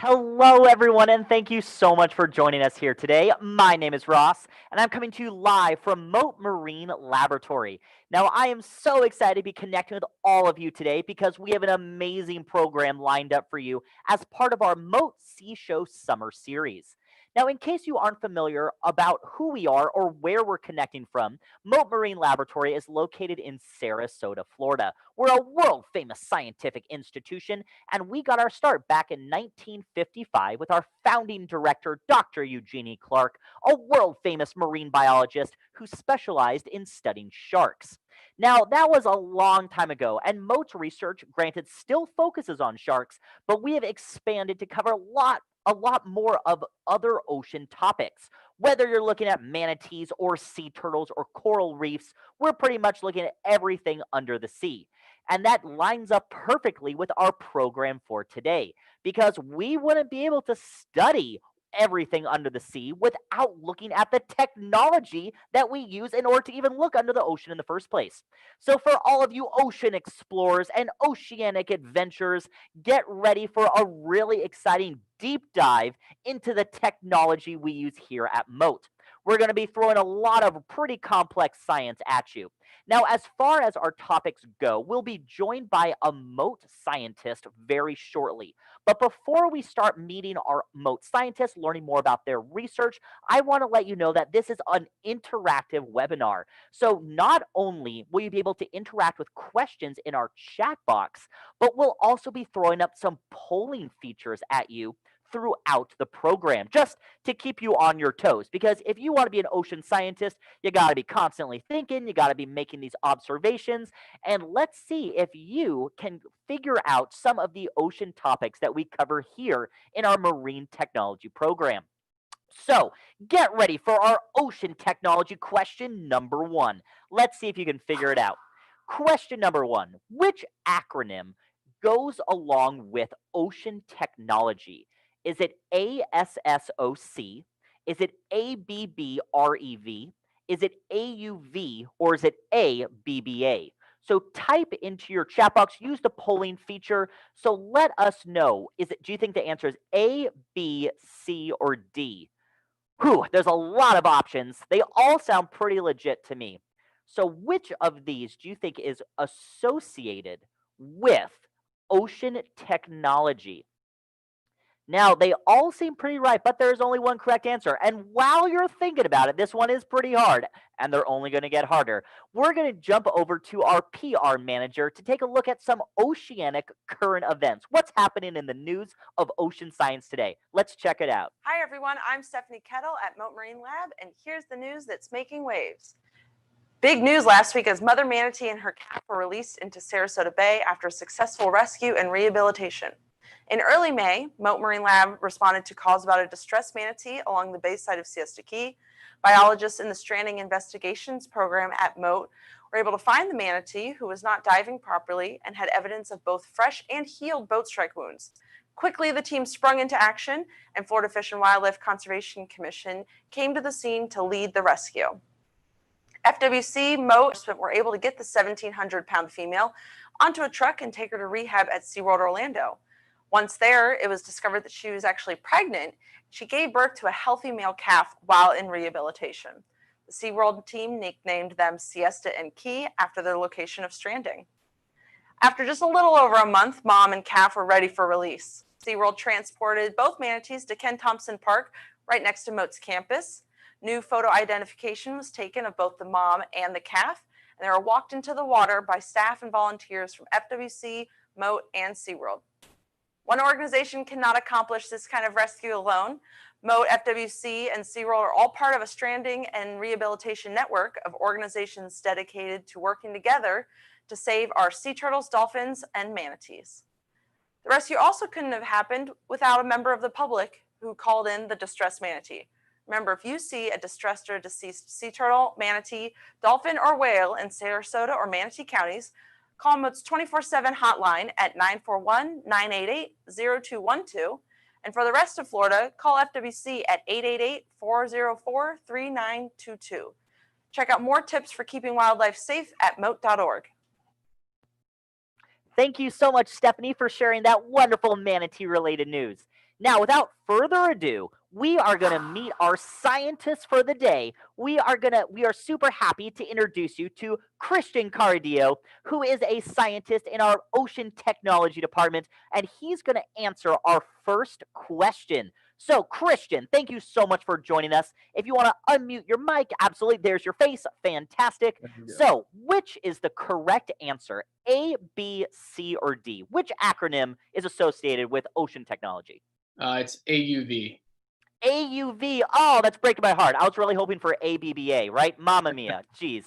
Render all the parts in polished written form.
Hello, everyone, and thank you so much for joining us here today. My name is Ross, and I'm coming to you live from Mote Marine Laboratory. Now, I am so excited to be connecting with all of you today because we have an amazing program lined up for you as part of our Mote Sea Show Summer Series. Now, in case you aren't familiar about who we are or where we're connecting from, Mote Marine Laboratory is located in Sarasota, Florida. We're a world famous scientific institution, and we got our start back in 1955 with our founding director, Dr. Eugenie Clark, a world famous marine biologist who specialized in studying sharks. Now, that was a long time ago, and Mote's research, granted, still focuses on sharks, but we have expanded to cover a lot more of other ocean topics. Whether you're looking at manatees or sea turtles or coral reefs, we're pretty much looking at everything under the sea. And that lines up perfectly with our program for today because we wouldn't be able to study everything under the sea without looking at the technology that we use in order to even look under the ocean in the first place. So, for all of you ocean explorers and oceanic adventurers, get ready for a really exciting deep dive into the technology we use here at Mote. We're going to be throwing a lot of pretty complex science at you. Now, as far as our topics go, we'll be joined by a Mote scientist very shortly. But before we start meeting our Mote scientists, learning more about their research, I want to let you know that this is an interactive webinar. So not only will you be able to interact with questions in our chat box, but we'll also be throwing up some polling features at you throughout the program, just to keep you on your toes. Because if you want to be an ocean scientist, you got to be constantly thinking, you got to be making these observations, and let's see if you can figure out some of the ocean topics that we cover here in our marine technology program. So, get ready for our ocean technology question number one. Let's see if you can figure it out. Question number one: which acronym goes along with ocean technology? Is it ASSOC? Is it ABBREV? Is it AUV? Or is it ABBA? So type into your chat box, use the polling feature. So let us know. Do you think the answer is A, B, C, or D? Whew, there's a lot of options. They all sound pretty legit to me. So which of these do you think is associated with ocean technology? Now, they all seem pretty right, but there's only one correct answer. And while you're thinking about it, this one is pretty hard, and they're only going to get harder. We're going to jump over to our PR manager to take a look at some oceanic current events. What's happening in the news of ocean science today? Let's check it out. Hi, everyone. I'm Stephanie Kettle at Mote Marine Lab, and here's the news that's making waves. Big news last week as Mother Manatee and her calf were released into Sarasota Bay after a successful rescue and rehabilitation. In early May, Mote Marine Lab responded to calls about a distressed manatee along the bay side of Siesta Key. Biologists in the Stranding Investigations program at Mote were able to find the manatee, who was not diving properly and had evidence of both fresh and healed boat strike wounds. Quickly, the team sprung into action, and Florida Fish and Wildlife Conservation Commission came to the scene to lead the rescue. FWC Mote were able to get the 1,700-pound female onto a truck and take her to rehab at SeaWorld Orlando. Once there, it was discovered that she was actually pregnant. She gave birth to a healthy male calf while in rehabilitation. The SeaWorld team nicknamed them Siesta and Key after their location of stranding. After just a little over a month, mom and calf were ready for release. SeaWorld transported both manatees to Ken Thompson Park, right next to Mote's campus. New photo identification was taken of both the mom and the calf, and they were walked into the water by staff and volunteers from FWC, Mote, and SeaWorld. One organization cannot accomplish this kind of rescue alone. Mote, FWC, and SeaWorld are all part of a stranding and rehabilitation network of organizations dedicated to working together to save our sea turtles, dolphins, and manatees. The rescue also couldn't have happened without a member of the public who called in the distressed manatee. Remember, if you see a distressed or deceased sea turtle, manatee, dolphin, or whale in Sarasota or Manatee counties, call Mote's 24/7 hotline at 941-988-0212. And for the rest of Florida, call FWC at 888-404-3922. Check out more tips for keeping wildlife safe at mote.org. Thank you so much, Stephanie, for sharing that wonderful manatee-related news. Now, without further ado, we are going to meet our scientists for the day. We are super happy to introduce you to Christian Caredio, who is a scientist in our ocean technology department, and he's going to answer our first question. So, Christian, thank you so much for joining us. If you want to unmute your mic, absolutely, there's your face. Fantastic. So, which is the correct answer? A, B, C, or D? Which acronym is associated with ocean technology? It's AUV. AUV. Oh, that's breaking my heart. I was really hoping for ABBA, right? Mamma mia. Jeez.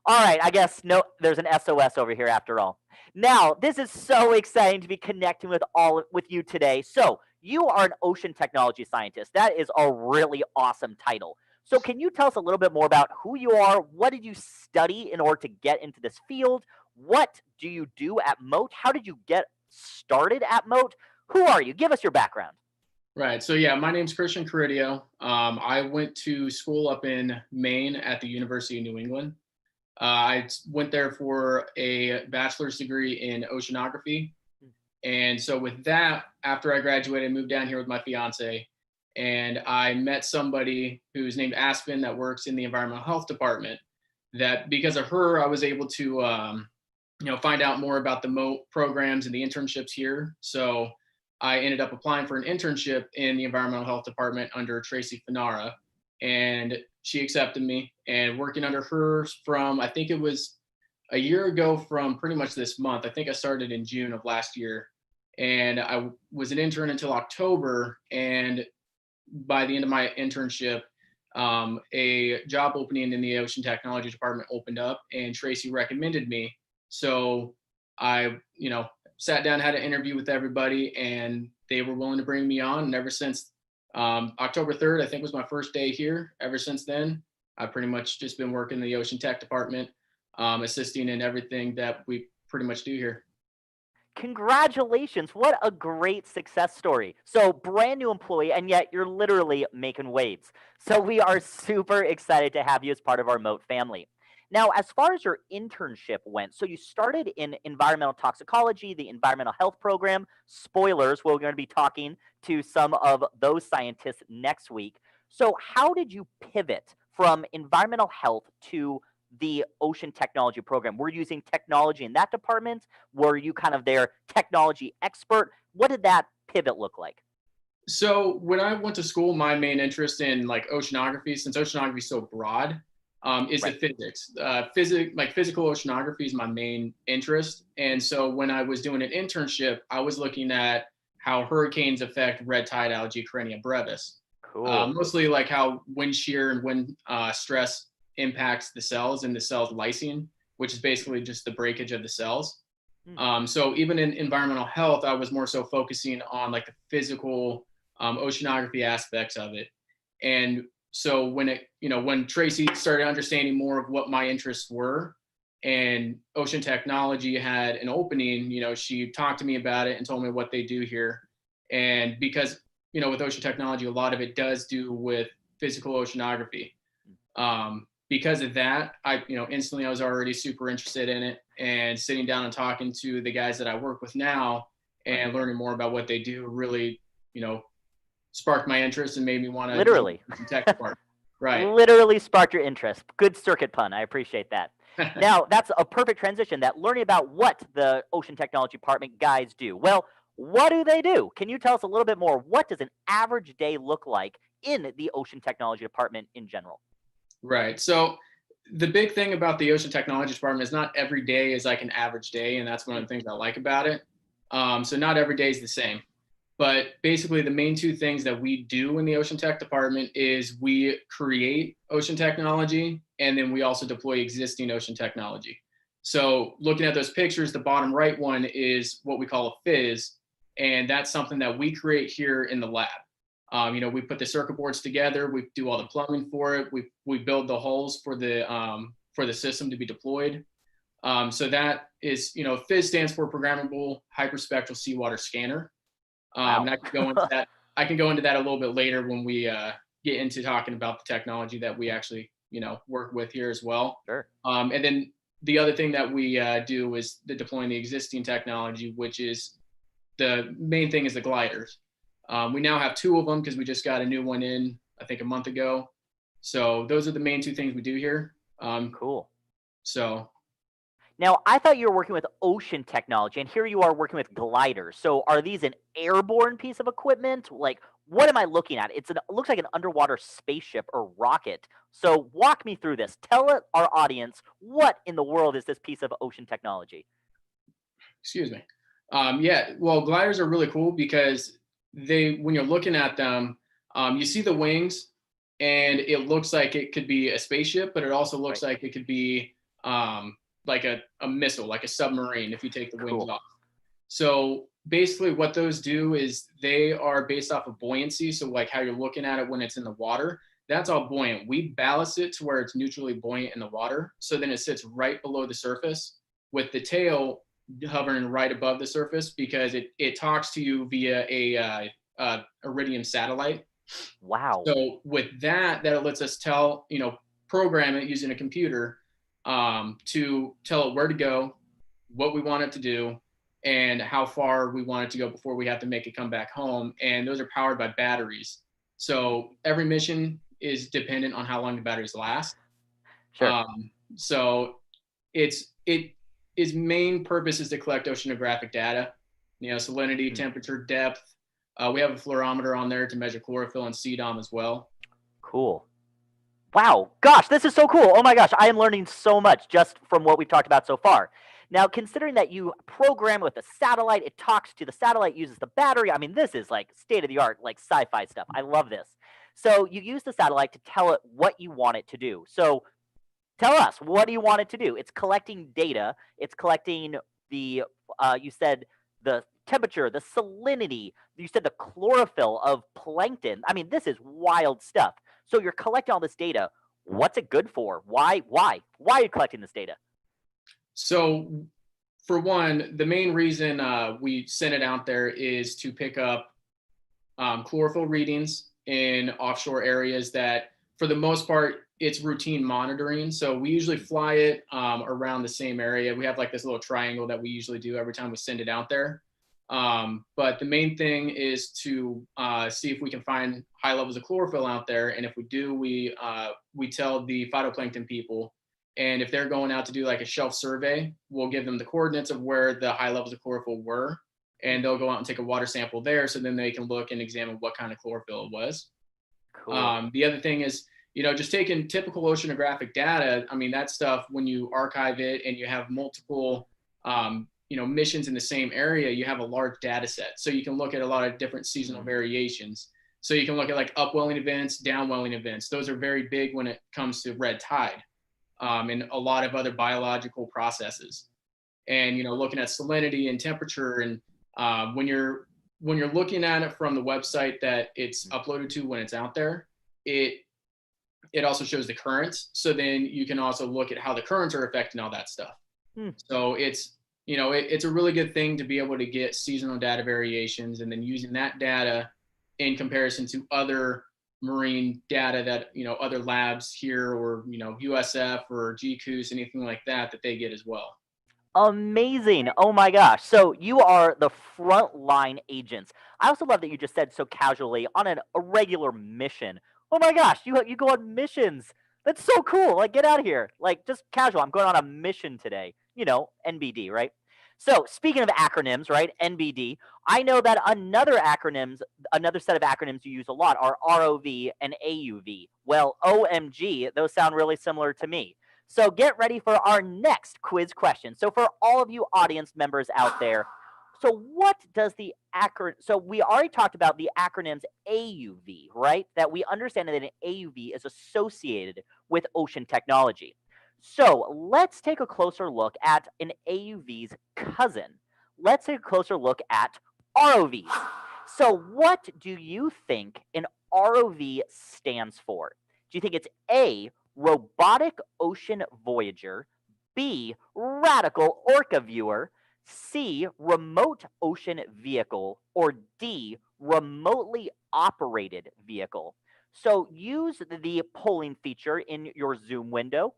All right, I guess no, there's an SOS over here after all. Now, this is so exciting to be connecting with you today. So, you are an ocean technology scientist. That is a really awesome title. So, can you tell us a little bit more about who you are? What did you study in order to get into this field? What do you do at Mote? How did you get started at Mote? Who are you? Give us your background. Right. So yeah, my name's Christian Caredio. I went to school up in Maine at the University of New England. I went there for a bachelor's degree in oceanography. And so with that, after I graduated, I moved down here with my fiance, and I met somebody who's named Aspen that works in the environmental health department. That because of her, I was able to, find out more about the Mote programs and the internships here. So I ended up applying for an internship in the environmental health department under Tracy Finara, and she accepted me. And working under her from, I think it was a year ago from pretty much this month. I think I started in June of last year, and I was an intern until October. And by the end of my internship, a job opening in the ocean technology department opened up, and Tracy recommended me. So I, sat down, had an interview with everybody, and they were willing to bring me on. And ever since October 3rd, I think was my first day here. Ever since then, I've pretty much just been working in the ocean tech department, assisting in everything that we pretty much do here. Congratulations. What a great success story. So, brand new employee, and yet you're literally making waves. So, we are super excited to have you as part of our Mote family. Now, as far as your internship went, so you started in environmental toxicology, the environmental health program. Spoilers, we're going to be talking to some of those scientists next week. So, how did you pivot from environmental health to the ocean technology program? Were you using technology in that department? Were you kind of their technology expert? What did that pivot look like? So when I went to school, my main interest in like oceanography, since oceanography is so broad, is the Right. physics. Like physical oceanography is my main interest. And so when I was doing an internship, I was looking at how hurricanes affect red tide algae, Carenia brevis. Cool. Mostly like how wind shear and wind stress impacts the cells and the cell's lysine, which is basically just the breakage of the cells. So even in environmental health, I was more so focusing on like the physical oceanography aspects of it. And so when Tracy started understanding more of what my interests were, and ocean technology had an opening, she talked to me about it and told me what they do here. And because, with ocean technology, a lot of it does do with physical oceanography. Because of that, instantly I was already super interested in it, and sitting down and talking to the guys that I work with now and learning more about what they do really, sparked my interest and made me want to Literally. tech department. Right. Literally sparked your interest. Good circuit pun. I appreciate that. Now, that's a perfect transition, that learning about what the ocean technology department guys do. Well, what do they do? Can you tell us a little bit more? What does an average day look like in the ocean technology department in general? Right. So the big thing about the ocean technology department is not every day is like an average day, and that's one of the things I like about it. So not every day is the same. But basically, the main two things that we do in the ocean tech department is we create ocean technology, and then we also deploy existing ocean technology. So looking at those pictures, the bottom right one is what we call a fizz, and that's something that we create here in the lab. We put the circuit boards together, we do all the plumbing for it, we build the holes for the system to be deployed. So that is, fizz stands for Programmable Hyperspectral Seawater Scanner. Wow. And I can go into that. I can go into that a little bit later when we get into talking about the technology that we actually, work with here as well. Sure. And then the other thing that we do is deploying the existing technology, which is the main thing is the gliders. We now have 2 of them because we just got a new one in, I think, a month ago. So those are the main 2 things we do here. Cool. So Now, I thought you were working with ocean technology, and here you are working with gliders. So, are these an airborne piece of equipment? Like, what am I looking at? It looks like an underwater spaceship or rocket. So, walk me through this. Tell our audience what in the world is this piece of ocean technology? excuse me. Yeah, well, gliders are really cool because when you're looking at them, you see the wings, and it looks like it could be a spaceship, but it also looks Right. like it could be like a missile, like a submarine, if you take the wings Cool. off. So basically, what those do is they are based off of buoyancy. So, like how you're looking at it when it's in the water, that's all buoyant. We ballast it to where it's neutrally buoyant in the water. So then it sits right below the surface with the tail hovering right above the surface because it talks to you via a iridium satellite. Wow. So with that, that lets us tell, program it using a computer to tell it where to go, what we want it to do, and how far we want it to go before we have to make it come back home. And those are powered by batteries. So every mission is dependent on how long the batteries last. Sure. So its main purpose is to collect oceanographic data, salinity, temperature, depth. We have a fluorometer on there to measure chlorophyll and CDOM as well. Cool. Wow. Gosh, this is so cool. Oh my gosh, I am learning so much just from what we've talked about so far. Now, considering that you program with a satellite, it talks to the satellite, uses the battery. I mean, this is like state of the art, like sci-fi stuff. I love this. So you use the satellite to tell it what you want it to do. So tell us, what do you want it to do? It's collecting data. It's collecting you said the temperature, the salinity, you said the chlorophyll of plankton. I mean, this is wild stuff. So you're collecting all this data. What's it good for? Why? Why are you collecting this data? So, for one, the main reason we sent it out there is to pick up chlorophyll readings in offshore areas that, for the most part, it's routine monitoring. So we usually fly it around the same area. We have like this little triangle that we usually do every time we send it out there. But the main thing is to see if we can find high levels of chlorophyll out there. And if we do, we tell the phytoplankton people. And if they're going out to do like a shelf survey, we'll give them the coordinates of where the high levels of chlorophyll were. And they'll go out and take a water sample there. So then they can look and examine what kind of chlorophyll it was. Cool. The other thing is, just taking typical oceanographic data. I mean, that stuff, when you archive it and you have multiple, missions in the same area, you have a large data set. So you can look at a lot of different seasonal variations. So you can look at like upwelling events, downwelling events. Those are very big when it comes to red tide and a lot of other biological processes. And, looking at salinity and temperature. And when you're looking at it from the website that it's uploaded to when it's out there, it also shows the currents. So then you can also look at how the currents are affecting all that stuff. So it's a really good thing to be able to get seasonal data variations, and then using that data in comparison to other marine data that other labs here, or USF or GCOOS, anything like that they get as well. Amazing. Oh my gosh. So you are the frontline agents. I also love that you just said so casually on a regular mission. Oh my gosh, you go on missions. That's so cool. Like, get out of here. Like, just casual. I'm going on a mission today. NBD, right? So speaking of acronyms, right? NBD. I know that another set of acronyms you use a lot are ROV and AUV. Well, OMG, those sound really similar to me. So get ready for our next quiz question. So for all of you audience members out there, so what does the acronym? So we already talked about the acronyms AUV, right? That we understand that an AUV is associated with ocean technology. So let's take a closer look at an AUV's cousin. Let's take a closer look at ROVs. So what do you think an ROV stands for? Do you think it's A, Robotic Ocean Voyager, B, Radical Orca Viewer, C, Remote Ocean Vehicle, or D, Remotely Operated Vehicle? So use the polling feature in your Zoom window,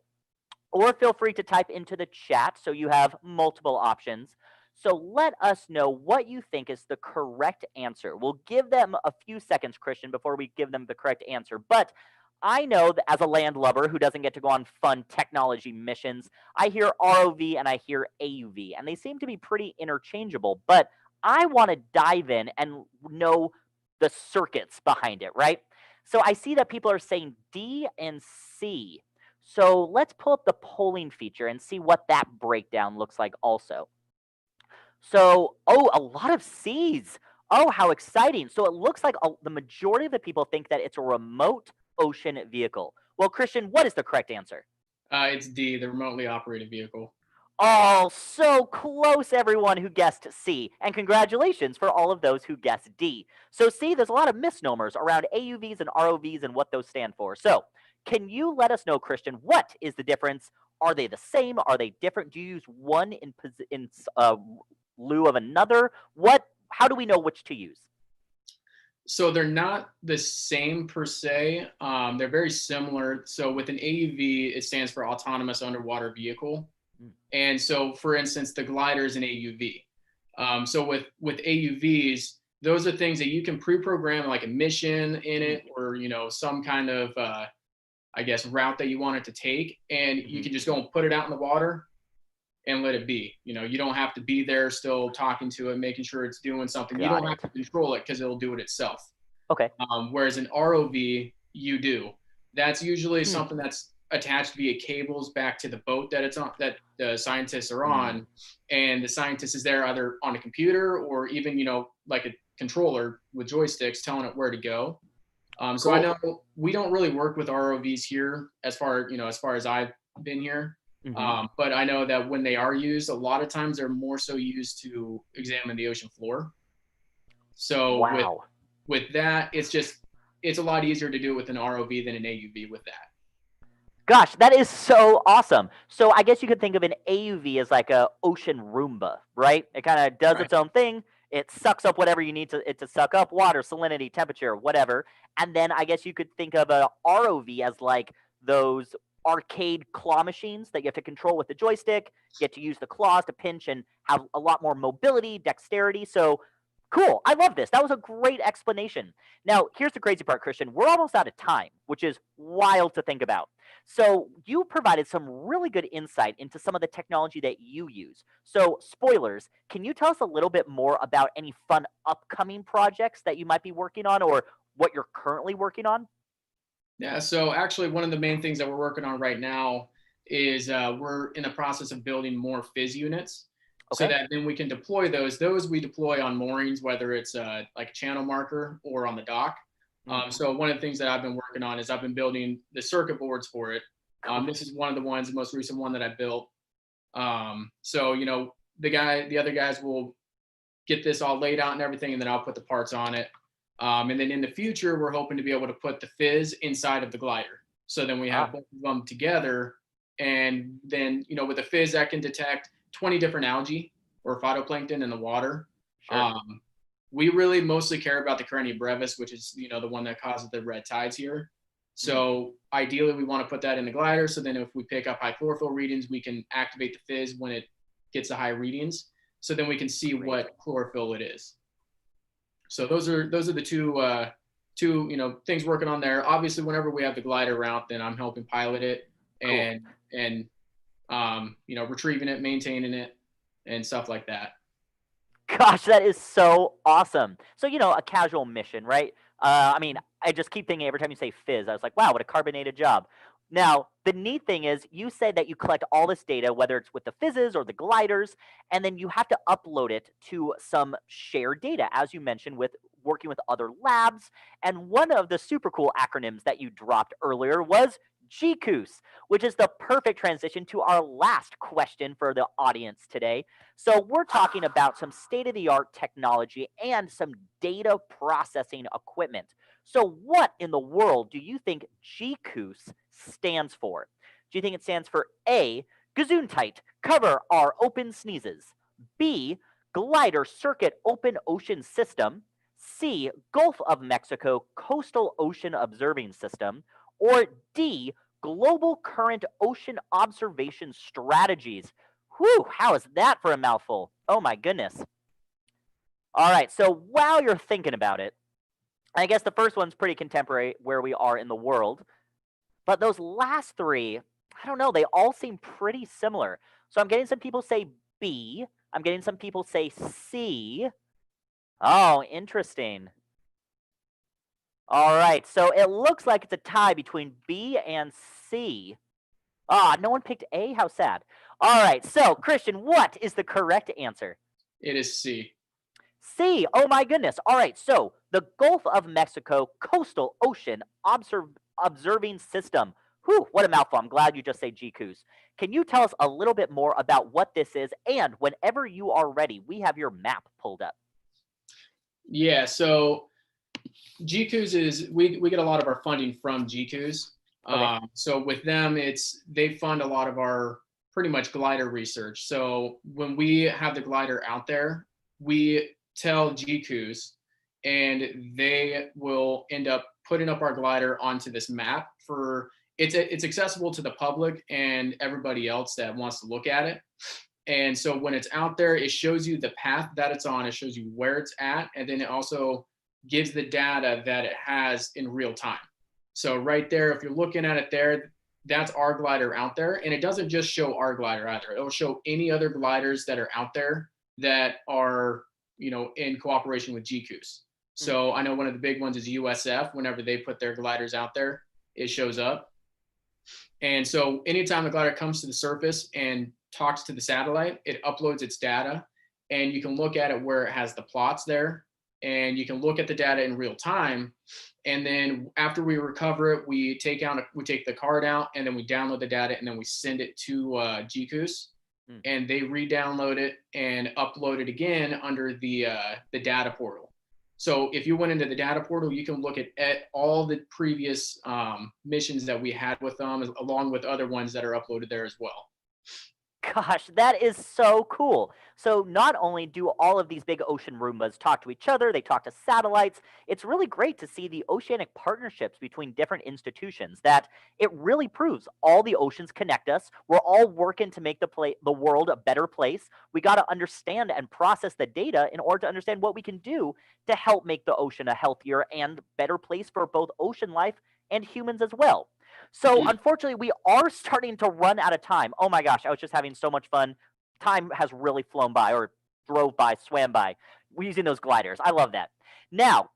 or feel free to type into the chat so you have multiple options. So let us know what you think is the correct answer. We'll give them a few seconds, Christian, before we give them the correct answer. But I know that as a landlubber who doesn't get to go on fun technology missions, I hear ROV and I hear AUV, and they seem to be pretty interchangeable. But I want to dive in and know the circuits behind it, right? So I see that people are saying D and C. So let's pull up the polling feature and see what that breakdown looks like also. So, oh, a lot of C's. Oh, how exciting. So it looks like the majority of the people think that it's a remote ocean vehicle. Well, Christian, what is the correct answer? It's D, the remotely operated vehicle. Oh, so close, everyone who guessed C. And congratulations for all of those who guessed D. So, see, there's a lot of misnomers around AUVs and ROVs and what those stand for. So, can you let us know, Christian, what is the difference? Are they the same? Are they different? Do you use one in lieu of another? How do we know which to use? So they're not the same per se. They're very similar. So with an AUV, it stands for autonomous underwater vehicle. And so, for instance, the glider is an AUV. So with AUVs, those are things that you can pre-program, like a mission in it, or some kind of I guess route that you want it to take, and you can just go and put it out in the water and let it be. You don't have to be there still talking to it, making sure it's doing something. You don't have to control it because it'll do it itself. Okay. Whereas an ROV, you do. That's usually something that's attached via cables back to the boat that it's on, that the scientists are on, and the scientist is there either on a computer or even like a controller with joysticks telling it where to go. So I know we don't really work with ROVs here as far as I've been here. But I know that when they are used, a lot of times they're more so used to examine the ocean floor. So with that, it's a lot easier to do with an ROV than an AUV with that. Gosh, that is so awesome. So I guess you could think of an AUV as like a ocean Roomba, right? It kind of does its own thing. It sucks up whatever you need it to suck up, water, salinity, temperature, whatever. And then I guess you could think of a ROV as like those arcade claw machines that you have to control with the joystick. You get to use the claws to pinch and have a lot more mobility, dexterity. So cool. I love this. That was a great explanation. Now, here's the crazy part, Christian. We're almost out of time, which is wild to think about. So you provided some really good insight into some of the technology that you use. So spoilers, can you tell us a little bit more about any fun upcoming projects that you might be working on or what you're currently working on? Yeah, so actually one of the main things that we're working on right now is we're in the process of building more fizz units. So that then we can deploy those. Those we deploy on moorings, whether it's like a channel marker or on the dock. So one of the things that I've been working on is I've been building the circuit boards for it. This is one of the ones, the most recent one that I built. So the other guys will get this all laid out and everything, and then I'll put the parts on it. And then in the future, we're hoping to be able to put the fizz inside of the glider. So then we have both of them together, and then with the fizz that can detect 20 different algae or phytoplankton in the water. We really mostly care about the Caredio brevis, which is the one that causes the red tides here. So ideally, we want to put that in the glider. So then, if we pick up high chlorophyll readings, we can activate the fizz when it gets the high readings. So then we can see what chlorophyll it is. So those are the two things working on there. Obviously, whenever we have the glider route, then I'm helping pilot it and retrieving it, maintaining it, and stuff like that. Gosh, that is so awesome. So, a casual mission, right? I just keep thinking every time you say fizz, I was like, wow, what a carbonated job. Now, the neat thing is you say that you collect all this data, whether it's with the fizzes or the gliders, and then you have to upload it to some shared data, as you mentioned, with working with other labs. And one of the super cool acronyms that you dropped earlier was GCOOS, which is the perfect transition to our last question for the audience today. So we're talking about some state-of-the-art technology and some data processing equipment. So what in the world do you think GCOOS stands for? Do you think it stands for A, Gesundheit, cover our open sneezes, B, glider circuit open ocean system, C, Gulf of Mexico coastal ocean observing system, or D, global current ocean observation strategies? Whew, how is that for a mouthful? Oh my goodness. All right. So while you're thinking about it, I guess the first one's pretty contemporary where we are in the world. But those last three, I don't know, they all seem pretty similar. So I'm getting some people say B. I'm getting some people say C. Oh, interesting. All right. So it looks like it's a tie between B and C. Ah, no one picked A. How sad. All right. So, Christian, what is the correct answer? It is C. C. Oh my goodness. All right. So the Gulf of Mexico Coastal Ocean Observing System. Whew, what a mouthful. I'm glad you just say GCOOS. Can you tell us a little bit more about what this is? And whenever you are ready, we have your map pulled up. Yeah, so GCOOS is we get a lot of our funding from GCOOS. Okay. So with them, they fund a lot of our pretty much glider research. So when we have the glider out there, we tell GCOOS, and they will end up putting up our glider onto this map for it's accessible to the public and everybody else that wants to look at it. And so when it's out there, it shows you the path that it's on, it shows you where it's at, and then it also gives the data that it has in real time. So right there, if you're looking at it there, that's our glider out there. And it doesn't just show our glider out there. It'll show any other gliders that are out there that are, in cooperation with GCOOS. So I know one of the big ones is USF. Whenever they put their gliders out there, it shows up. And so anytime the glider comes to the surface and talks to the satellite, it uploads its data, and you can look at it where it has the plots there, and you can look at the data in real time. And then after we recover it, we take the card out, and then we download the data, and then we send it to GCOOS, and they re-download it and upload it again under the data portal. So if you went into the data portal, you can look at all the previous missions that we had with them, along with other ones that are uploaded there as well. Gosh, that is so cool. So not only do all of these big ocean Roombas talk to each other, they talk to satellites. It's really great to see the oceanic partnerships between different institutions, that it really proves all the oceans connect us. We're all working to make the world a better place. We got to understand and process the data in order to understand what we can do to help make the ocean a healthier and better place for both ocean life and humans as well. So unfortunately, we are starting to run out of time. Oh my gosh, I was just having so much fun. Time has really flown by, or drove by, swam by, using those gliders. I love that. Now,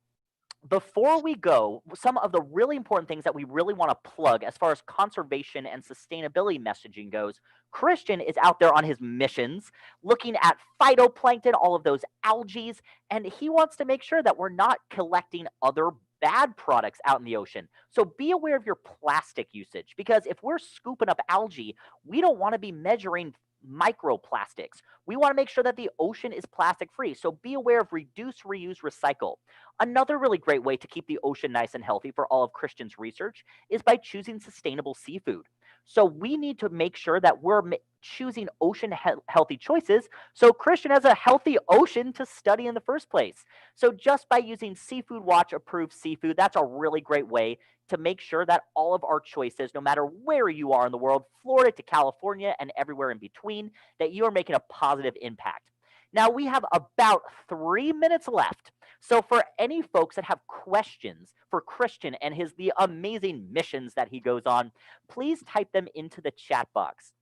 before we go, some of the really important things that we really want to plug as far as conservation and sustainability messaging goes. Christian is out there on his missions looking at phytoplankton, all of those algae, and he wants to make sure that we're not collecting other bad products out in the ocean. So be aware of your plastic usage, because if we're scooping up algae, we don't want to be measuring microplastics. We want to make sure that the ocean is plastic free. So be aware of reduce, reuse, recycle. Another really great way to keep the ocean nice and healthy for all of Christian's research is by choosing sustainable seafood. So we need to make sure that we're choosing ocean healthy choices, so Christian has a healthy ocean to study in the first place. So just by using Seafood Watch approved seafood, that's a really great way to make sure that all of our choices, no matter where you are in the world, Florida to California and everywhere in between, that you are making a positive impact. Now we have about 3 minutes left. So for any folks that have questions for Christian and the amazing missions that he goes on, please type them into the chat box.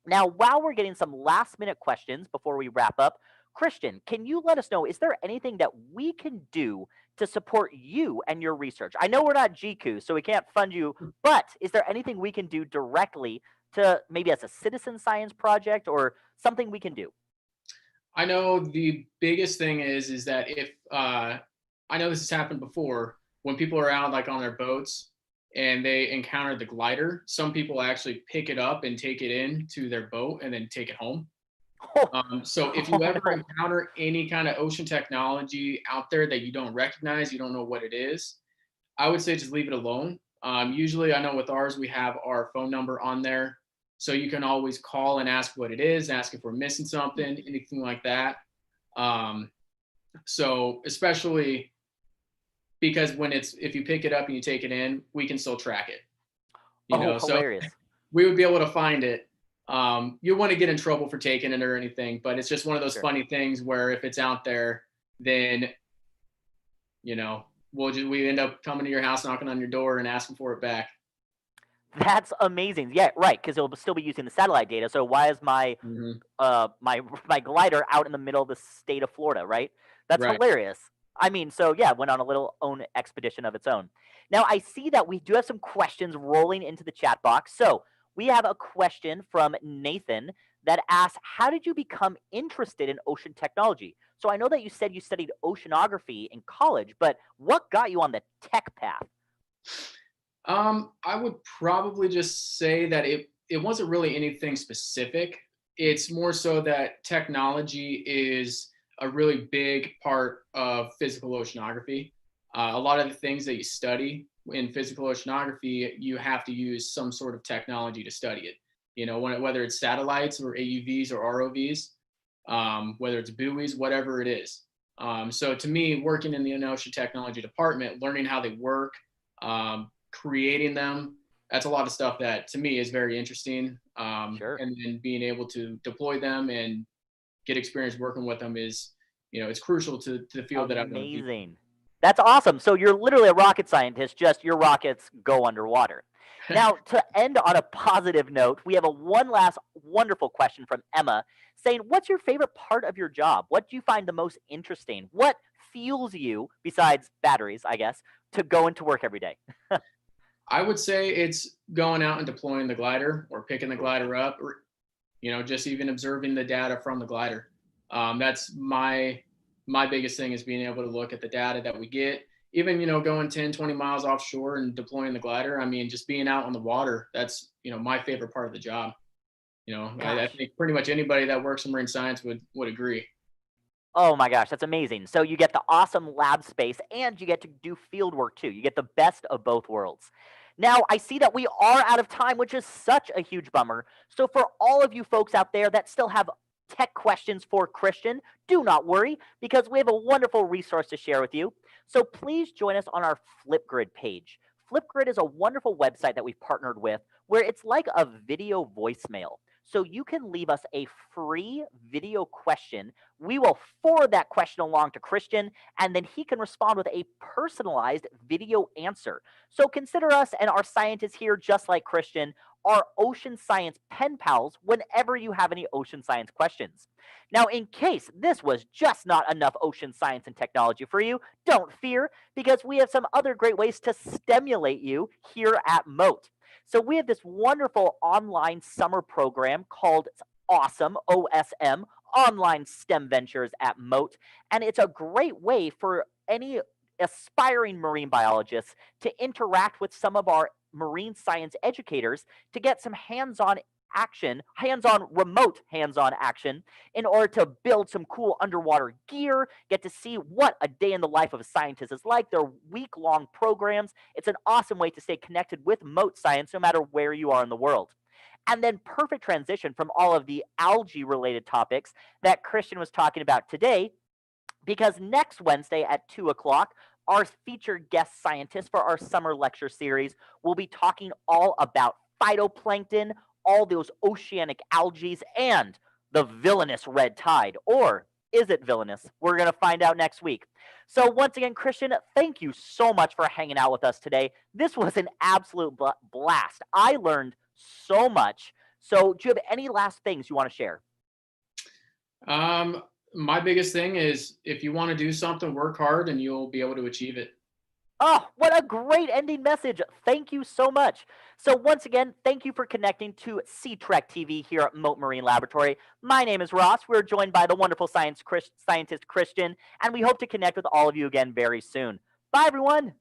Now, while we're getting some last minute questions before we wrap up, Christian, can you let us know, is there anything that we can do to support you and your research? I know we're not GCOOS, so we can't fund you, but is there anything we can do directly to maybe as a citizen science project or something we can do? I know the biggest thing is that if I know this has happened before, when people are out like on their boats and they encounter the glider, some people actually pick it up and take it in to their boat and then take it home. So if you ever encounter any kind of ocean technology out there that you don't recognize, you don't know what it is, I would say just leave it alone. Usually I know with ours, we have our phone number on there. So you can always call and ask what it is, ask if we're missing something, anything like that. So especially because if you pick it up and you take it in, we can still track it. Hilarious. So we would be able to find it. You want to get in trouble for taking it or anything, but it's just one of those Sure. funny things where if it's out there, then we end up coming to your house, knocking on your door, and asking for it back. That's amazing. Yeah, right, because it'll still be using the satellite data. So why is my Hmm. my glider out in the middle of the state of Florida, right? That's Right. hilarious. I mean, so yeah, went on a little own expedition of its own. Now I see that we do have some questions rolling into the chat box. So we have a question from Nathan that asks, "How did you become interested in ocean technology?" So I know that you said you studied oceanography in college, but what got you on the tech path? I would probably just say that it wasn't really anything specific. It's more so that technology is a really big part of physical oceanography. A lot of the things that you study in physical oceanography, you have to use some sort of technology to study it. Whether it's satellites or AUVs or ROVs, whether it's buoys, whatever it is. So to me, working in the ocean technology department, learning how they work, creating them, that's a lot of stuff that to me is very interesting. Sure. And then being able to deploy them and get experience working with them is, it's crucial to the field that I want to do. Amazing. That's awesome. So you're literally a rocket scientist, just your rockets go underwater. Now, to end on a positive note, we have one last wonderful question from Emma saying, "What's your favorite part of your job? What do you find the most interesting? What fuels you, besides batteries, I guess, to go into work every day?" I would say it's going out and deploying the glider or picking the Cool. glider up, or just even observing the data from the glider. That's my biggest thing, is being able to look at the data that we get. Even going 10, 20 miles offshore and deploying the glider. I mean, just being out on the water. That's my favorite part of the job. I Gosh. think pretty much anybody that works in marine science would agree. Oh my gosh, that's amazing. So you get the awesome lab space and you get to do field work too. You get the best of both worlds. Now, I see that we are out of time, which is such a huge bummer. So for all of you folks out there that still have tech questions for Christian, do not worry because we have a wonderful resource to share with you. So please join us on our Flipgrid page. Flipgrid is a wonderful website that we've partnered with where it's like a video voicemail. So you can leave us a free video question. We will forward that question along to Christian, and then he can respond with a personalized video answer. So consider us and our scientists here, just like Christian, our ocean science pen pals whenever you have any ocean science questions. Now, in case this was just not enough ocean science and technology for you, don't fear, because we have some other great ways to stimulate you here at Mote. So we have this wonderful online summer program called Awesome, OSM, Online STEM Ventures at Mote. And it's a great way for any aspiring marine biologists to interact with some of our marine science educators to get some remote hands on action in order to build some cool underwater gear, get to see what a day in the life of a scientist is like. They're week long programs. It's an awesome way to stay connected with Mote science no matter where you are in the world. And then, perfect transition from all of the algae related topics that Christian was talking about today, because next Wednesday at 2 o'clock, our featured guest scientist for our summer lecture series will be talking all about phytoplankton, all those oceanic algae, and the villainous red tide. Or is it villainous? We're going to find out next week. So, once again, Christian, thank you so much for hanging out with us today. This was an absolute blast. I learned so much. So, do you have any last things you want to share? Um, my biggest thing is, if you want to do something, work hard and you'll be able to achieve it. Oh, what a great ending message. Thank you so much. So, once again, thank you for connecting to Sea Trek TV here at Mote Marine Laboratory. My name is Ross. We're joined by the wonderful scientist Christian, and we hope to connect with all of you again very soon. Bye, everyone.